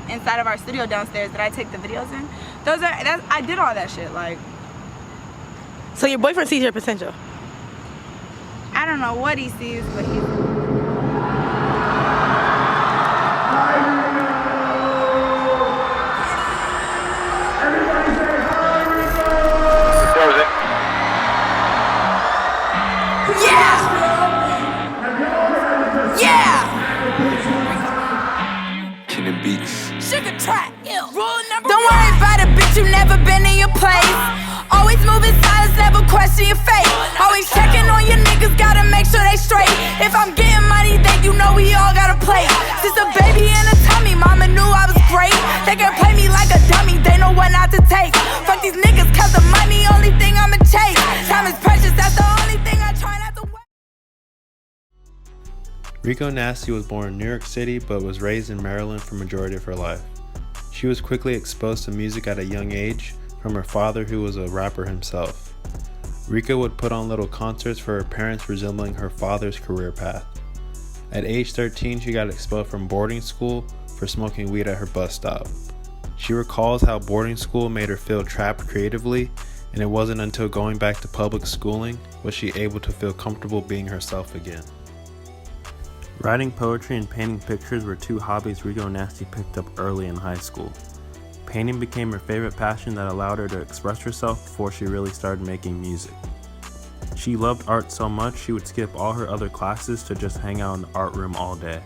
inside of our studio downstairs that I take the videos in. I did all that shit. Like, so your boyfriend sees your potential? I don't know what he sees, but he. Don't worry about it, bitch, you never been in your place. Always moving silence, never question your fate. Always checking on your niggas, gotta make sure they straight. If I'm getting money, then you know we all gotta play. Since a baby in a tummy, mama knew I was great. They can play me like a dummy, they know what not to take. Fuck these niggas, cause the money, only thing I'ma chase. Time is precious, that's the only thing I try not to waste. Rico Nasty was born in New York City but was raised in Maryland for the majority of her life. She was quickly exposed to music at a young age from her father, who was a rapper himself. Rico would put on little concerts for her parents, resembling her father's career path. At age 13, she got expelled from boarding school for smoking weed at her bus stop. She recalls how boarding school made her feel trapped creatively, and it wasn't until going back to public schooling was she able to feel comfortable being herself again. Writing poetry and painting pictures were two hobbies Rico Nasty picked up early in high school. Painting became her favorite passion that allowed her to express herself before she really started making music. She loved art so much she would skip all her other classes to just hang out in the art room all day.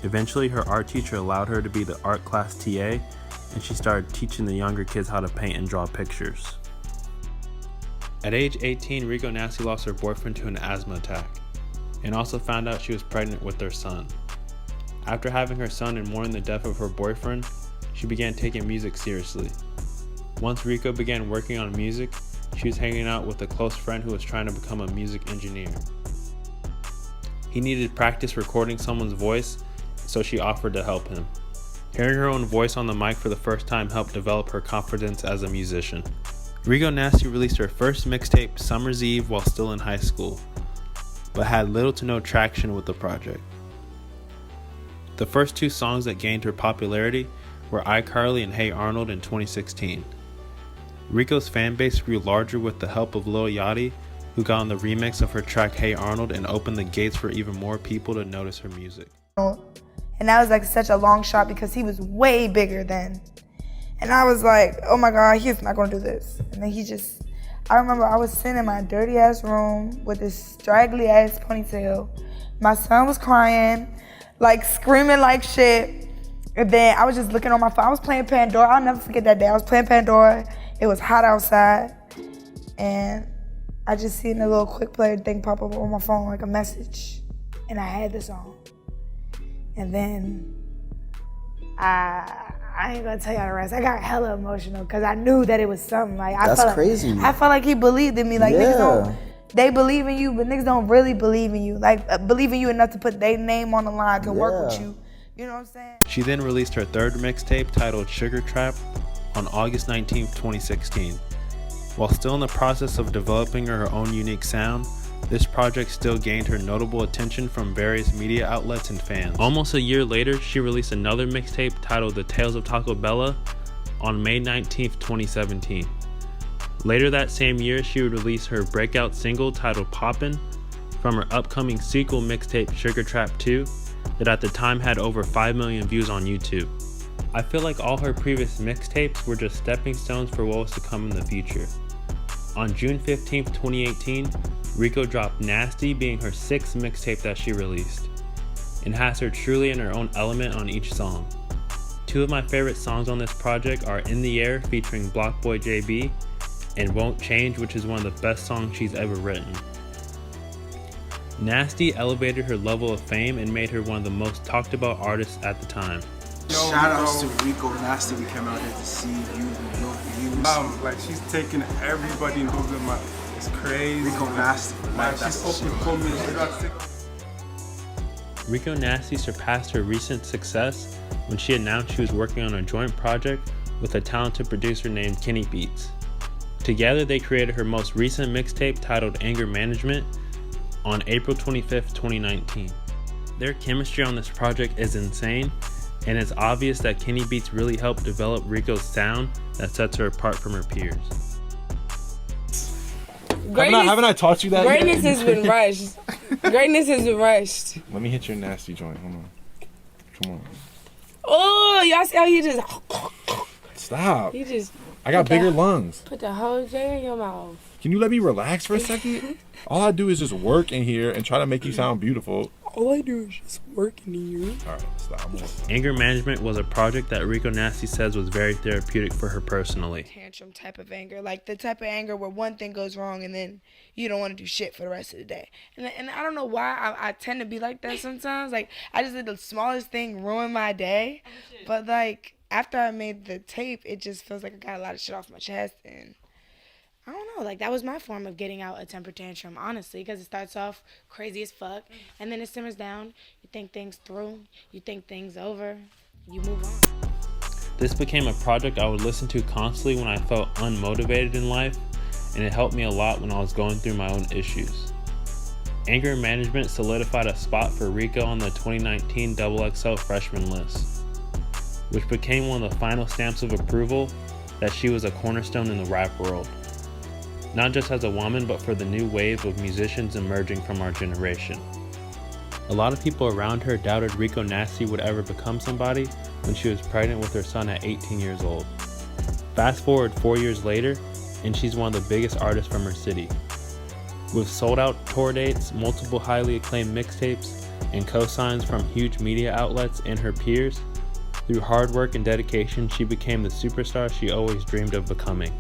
Eventually, her art teacher allowed her to be the art class TA, and she started teaching the younger kids how to paint and draw pictures. At age 18, Rico Nasty lost her boyfriend to an asthma attack, and also found out she was pregnant with their son. After having her son and mourning the death of her boyfriend, she began taking music seriously. Once Rico began working on music, she was hanging out with a close friend who was trying to become a music engineer. He needed practice recording someone's voice, so she offered to help him. Hearing her own voice on the mic for the first time helped develop her confidence as a musician. Rico Nasty released her first mixtape, Summer's Eve, while still in high school, but had little to no traction with the project. The first two songs that gained her popularity were iCarly and Hey Arnold in 2016. Rico's fanbase grew larger with the help of Lil Yachty, who got on the remix of her track Hey Arnold and opened the gates for even more people to notice her music. And that was like such a long shot because he was way bigger then. And I was like, oh my God, he's not gonna do this. And then I remember I was sitting in my dirty ass room with this straggly ass ponytail. My son was crying, like screaming like shit. And then I was just looking on my phone. I was playing Pandora. I'll never forget that day. I was playing Pandora. It was hot outside. And I just seen a little quick play thing pop up on my phone, like a message. And I had this on. And then I ain't gonna tell y'all the rest. I got hella emotional because I knew that it was something. Like That's crazy. I felt like he believed in me. Like niggas don't, they believe in you, but niggas don't really believe in you. Like believe in you enough to put their name on the line to work with you. You know what I'm saying? She then released her third mixtape titled Sugar Trap on August 19, 2016. While still in the process of developing her own unique sound, this project still gained her notable attention from various media outlets and fans. Almost a year later, she released another mixtape titled The Tales of Taco Bella on May 19, 2017. Later that same year, she would release her breakout single titled Poppin' from her upcoming sequel mixtape Sugar Trap 2 that at the time had over 5 million views on YouTube. I feel like all her previous mixtapes were just stepping stones for what was to come in the future. On June 15, 2018, Rico dropped Nasty, being her 6th mixtape that she released, and has her truly in her own element on each song. Two of my favorite songs on this project are In the Air featuring Block Boy JB and Won't Change, which is one of the best songs she's ever written. Nasty elevated her level of fame and made her one of the most talked about artists at the time. Shout outs to Rico Nasty. We came out here to see you. Like she's taking everybody and moving them up. It's crazy. Rico Nasty. Like she's open for me. Rico Nasty surpassed her recent success when she announced she was working on a joint project with a talented producer named Kenny Beats. Together they created her most recent mixtape titled Anger Management on April 25th, 2019. Their chemistry on this project is insane, and it's obvious that Kenny Beats really helped develop Rico's sound that sets her apart from her peers. Haven't I taught you that? Greatness has been rushed. Greatness has been rushed. Let me hit your nasty joint. Hold on. Come on. Oh, y'all see how he just... Stop. He just... I got bigger lungs. Put the whole J in your mouth. Can you let me relax for a second? All I do is just work in here and try to make you sound beautiful. All I do is just work in here. Alright, stop. Anger management was a project that Rico Nasty says was very therapeutic for her personally. Tantrum type of anger, like the type of anger where one thing goes wrong and then you don't want to do shit for the rest of the day. And I don't know why I tend to be like that sometimes. Like, I just let the smallest thing ruin my day. But like, after I made the tape, it just feels like I got a lot of shit off my chest, and I don't know, like that was my form of getting out a temper tantrum, honestly, because it starts off crazy as fuck, and then it simmers down. You think things through, you think things over, you move on. This became a project I would listen to constantly when I felt unmotivated in life, and it helped me a lot when I was going through my own issues. Anger management solidified a spot for Rico on the 2019 XXL freshman list, which became one of the final stamps of approval that she was a cornerstone in the rap world. Not just as a woman, but for the new wave of musicians emerging from our generation. A lot of people around her doubted Rico Nasty would ever become somebody when she was pregnant with her son at 18 years old. Fast forward 4 years later, and she's one of the biggest artists from her city. With sold out tour dates, multiple highly acclaimed mixtapes, and cosigns from huge media outlets and her peers, through hard work and dedication, she became the superstar she always dreamed of becoming.